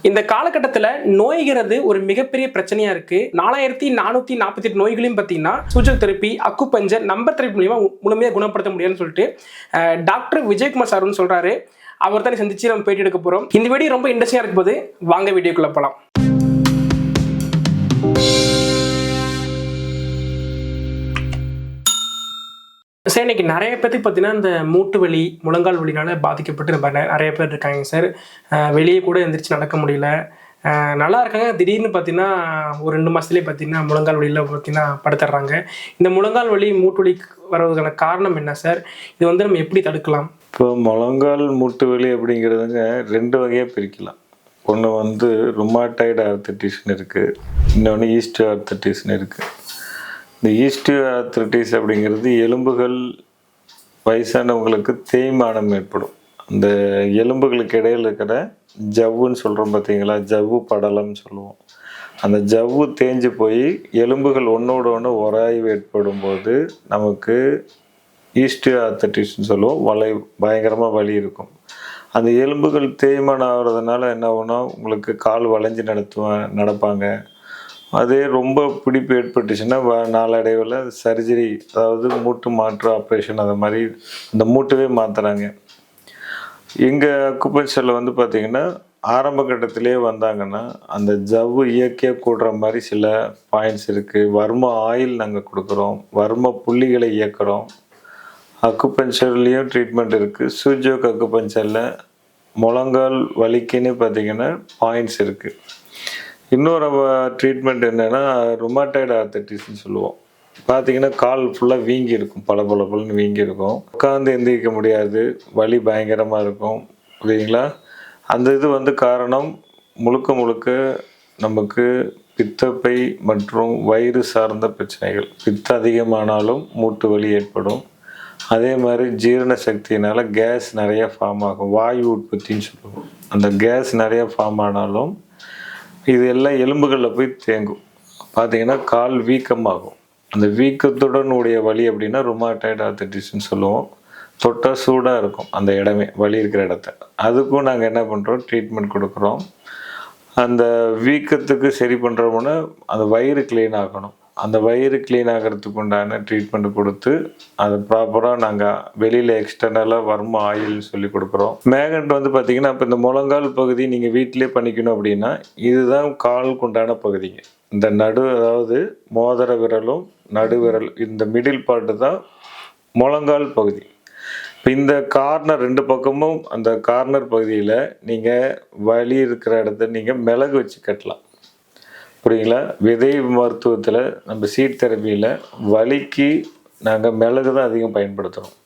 இந்த காலகட்டத்தில் நோய்கிறது ஒரு மிகப்பெரிய பிரச்சனையா இருக்கு. 4448 நோய்களையும் பார்த்தீங்கன்னா சூச்சக தெரப்பி, அக்குபஞ்சர், நம்பர் தெரப்பி மூலியமா முழுமையாக குணப்படுத்த முடியும்னு சொல்லிட்டு டாக்டர் விஜயகுமார் சார் சொல்றாரு. அவர் தான் சந்திச்சு நம்ம பேட்டி எடுக்க போறோம். இந்த வீடியோ ரொம்ப இன்ட்ரெஸ்டிங்கா இருக்கும் போது வாங்க வீடியோக்குள்ள போலாம். சார், இன்னைக்கு நிறைய பேருக்கு பார்த்தீங்கன்னா இந்த மூட்டு வலி, முழங்கால் வலினால பாதிக்கப்பட்டு நம்ம நிறைய பேர் இருக்காங்க சார். வெளியே கூட எந்திரிச்சு நடக்க முடியல, நல்லா இருக்காங்க. திடீர்னு பார்த்தீங்கன்னா ஒரு 2 மாதத்துலேயே பார்த்தீங்கன்னா முழங்கால் வலியில் பார்த்தீங்கன்னா படுத்துடுறாங்க. இந்த முழங்கால் வலி, மூட்டு வலி வர்றதுக்கான காரணம் என்ன சார்? இது வந்து நம்ம எப்படி தடுக்கலாம்? இப்போ முழங்கால் மூட்டு வலி அப்படிங்கிறதுங்க 2 வகையாக பிரிக்கலாம். ஒன்று வந்து ருமாட்டாய்டு ஆர்த்தரைட்டிஸ்னு இருக்குது, இன்னொன்று ஈஸ்டியோ ஆர்த்தரைட்டிஸ்னு இருக்குது. இந்த ஈஸ்டியோ ஆர்த்தரைட்டிஸ் அப்படிங்கிறது எலும்புகள் வயசானவங்களுக்கு தேய்மானம் ஏற்படும். அந்த எலும்புகளுக்கு இடையில் இருக்கிற ஜவ்வுன்னு சொல்கிறோம் பார்த்தீங்களா, ஜவ்வு படலம்னு சொல்லுவோம். அந்த ஜவ்வு தேஞ்சு போய் எலும்புகள் ஒன்றோடு ஒன்று உராய்வு ஏற்படும் போது நமக்கு ஈஸ்டியோ ஆர்த்தரைட்டிஸ்னு சொல்லுவோம். பயங்கரமாக வலி இருக்கும். அந்த எலும்புகள் தேய்மானம் ஆகிறதுனால என்ன ஆகும்னா, உங்களுக்கு கால் வளைஞ்சு நடப்பாங்க. அதே ரொம்ப பிடிப்பு ஏற்பட்டுச்சுன்னா நாளடைவில் சர்ஜரி, அதாவது மூட்டு மாற்று ஆப்ரேஷன், அது மாதிரி அந்த மூட்டவே மாற்றுறாங்க. எங்கள் அக்குபஞ்சரில் வந்து பார்த்திங்கன்னா ஆரம்ப கட்டத்திலே வந்தாங்கன்னா அந்த ஜவ்வு இயற்கையாக கூடுற மாதிரி சில பாயிண்ட்ஸ் இருக்குது. வர்ம ஆயில் நாங்கள் கொடுக்குறோம், வர்ம புள்ளிகளை இயக்குறோம். அக்குபஞ்சர்லேயும் ட்ரீட்மெண்ட் இருக்குது. சூஜோக் அக்குபஞ்சரில் முழங்கால் வலிக்குன்னு பார்த்திங்கன்னா பாயிண்ட்ஸ் இருக்குது. இன்னொரு ட்ரீட்மெண்ட் என்னென்னா ருமாட்டாய்டு ஆர்த்தரைட்டிஸ்ன்னு சொல்லுவோம். பார்த்திங்கன்னா கால் ஃபுல்லாக வீங்கி இருக்கும், பளபளன்னு வீங்கி இருக்கும். உட்காந்து எந்திரிக்க முடியாது, வலி பயங்கரமாக இருக்கும். புரியுங்களா? அந்த இது வந்து காரணம் முழுக்க நமக்கு பித்தப்பை மற்றும் வயிறு சார்ந்த பிரச்சனைகள். பித்தம் அதிகமானாலும் மூட்டு வலி ஏற்படும். அதே மாதிரி ஜீரண சக்தியினால் கேஸ் நிறையா ஃபார்ம் ஆகும், வாயு உற்பத்தின்னு சொல்லுவோம். அந்த கேஸ் நிறையா ஃபார்ம் ஆனாலும் இது எல்லாம் எலும்புகளில் போய் தேங்கும். பார்த்திங்கன்னா கால் வீக்கமாகும். அந்த வீக்கத்துடன் உடைய வலி அப்படின்னா ருமாட்டாய்டு ஆர்த்தரைட்டிஸ்ன்னு சொல்லுவோம். தொட்டால் சூடாக இருக்கும் அந்த இடமே, வலி இருக்கிற இடத்த. அதுக்கும் நாங்கள் என்ன பண்ணுறோம், ட்ரீட்மெண்ட் கொடுக்குறோம். அந்த வீக்கத்துக்கு சரி பண்ணுறோம்னா அந்த வயிறு க்ளீன் ஆகணும். அந்த வயிறு க்ளீன் ஆகிறதுக்கு உண்டான ட்ரீட்மெண்ட் கொடுத்து அதை ப்ராப்பராக நாங்கள் வெளியில் எக்ஸ்டர்னலாக வர்ம ஆயில்னு சொல்லி கொடுக்குறோம். மேகண்ட் வந்து பார்த்திங்கன்னா இப்போ இந்த முழங்கால் பகுதி நீங்கள் வீட்டிலே பண்ணிக்கணும் அப்படின்னா இதுதான் காலுக்கு உண்டான பகுதிங்க. இந்த அதாவது மோதிர விரலும் நடுவிரல், இந்த மிடில் பார்ட்டு தான் முழங்கால் பகுதி. இப்போ இந்த கார்னர் 2 பக்கமும் அந்த கார்னர் பகுதியில் நீங்கள் வலி இருக்கிற இடத்த நீங்கள் மிளகு வச்சு கட்டலாம். புரியுங்களா? விதை மருத்துவத்தில் நம்ம சீட் தெரப்பியில் வலிக்கு நாங்கள் மிளகு தான் அதிகம் பயன்படுத்துகிறோம்.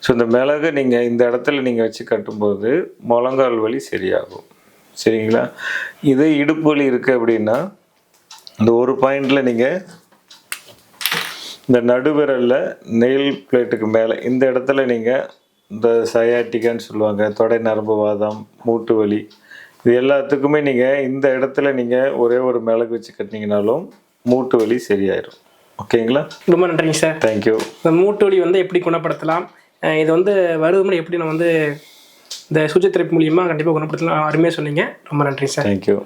ஸோ இந்த மிளகு நீங்கள் இந்த இடத்துல நீங்கள் வச்சு கட்டும்போது முழங்கால் வலி சரியாகும். சரிங்களா? இதே இடுப்பு வலி இருக்குது அப்படின்னா இந்த ஒரு பாயிண்டில் நீங்கள் இந்த நடுவிரலில் நெயில் பிளேட்டுக்கு மேலே இந்த இடத்துல நீங்கள் இந்த சயாட்டிக்கான்னு சொல்லுவாங்க, தொடை நரம்பு வாதம், மூட்டு வலி, இது எல்லாத்துக்குமே நீங்கள் இந்த இடத்துல நீங்கள் ஒரே ஒரு மிளகு வச்சு கட்டினீங்கனாலும் மூட்டு வலி சரியாயிடும். ஓகேங்களா? ரொம்ப நன்றிங்க சார். தேங்க்யூ. இந்த மூட்டு வலி வந்து எப்படி குணப்படுத்தலாம், இது வந்து வருவது எப்படி நம்ம வந்து இந்த சூச்சக தெரப்பி மூலியமாக கண்டிப்பாக குணப்படுத்தலாம், அருமையாக சொன்னீங்க. ரொம்ப நன்றி சார். தேங்க்யூ.